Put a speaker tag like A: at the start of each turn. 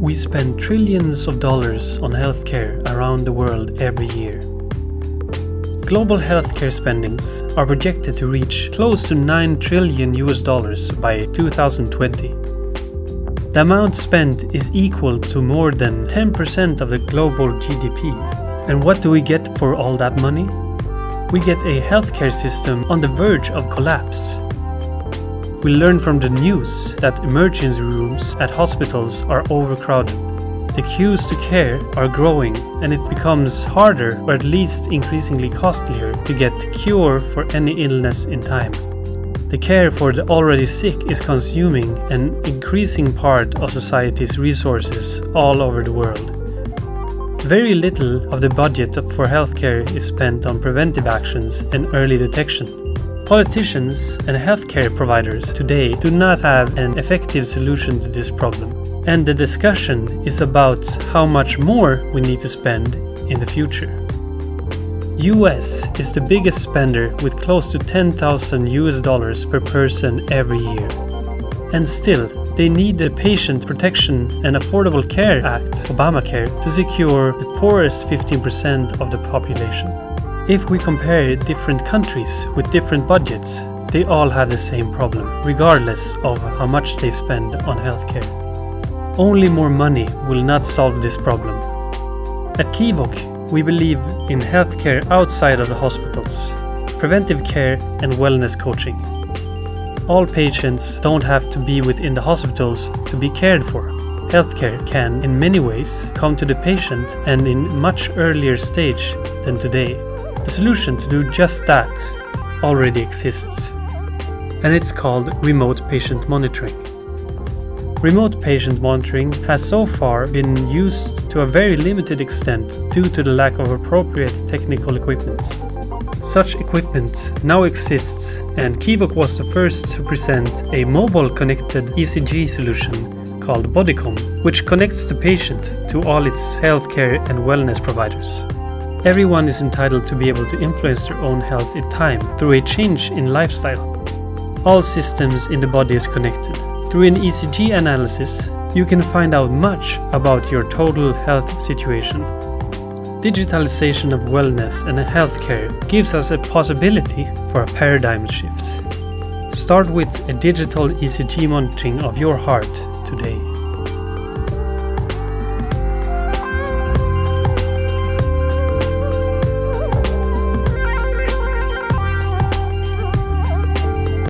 A: We spend trillions of dollars on healthcare around the world every year. Global healthcare spendings are projected to reach close to $9 trillion by 2020. The amount spent is equal to more than 10% of the global GDP. And what do we get for all that money? We get a healthcare system on the verge of collapse. We learn from the news that emergency rooms at hospitals are overcrowded. The queues to care are growing, and it becomes harder, or at least increasingly costlier, to get a cure for any illness in time. The care for the already sick is consuming an increasing part of society's resources all over the world. Very little of the budget for healthcare is spent on preventive actions and early detection. Politicians and healthcare providers today do not have an effective solution to this problem, and the discussion is about how much more we need to spend in the future. US is the biggest spender with close to $10,000 per person every year. And still, they need the Patient Protection and Affordable Care Act, Obamacare, to secure the poorest 15% of the population. If we compare different countries with different budgets, they all have the same problem, regardless of how much they spend on healthcare. Only more money will not solve this problem. At Kiwok, we believe in healthcare outside of the hospitals, preventive care and wellness coaching. All patients don't have to be within the hospitals to be cared for. Healthcare can, in many ways, come to the patient and in much earlier stage than today. The solution to do just that already exists, and it's called remote patient monitoring. Remote patient monitoring has so far been used to a very limited extent due to the lack of appropriate technical equipment. Such equipment now exists, and Kiwok was the first to present a mobile connected ECG solution called Bodycom, which connects the patient to all its healthcare and wellness providers. Everyone is entitled to be able to influence their own health in time through a change in lifestyle. All systems in the body is connected. Through an ECG analysis, you can find out much about your total health situation. Digitalization of wellness and healthcare gives us a possibility for a paradigm shift. Start with a digital ECG monitoring of your heart today.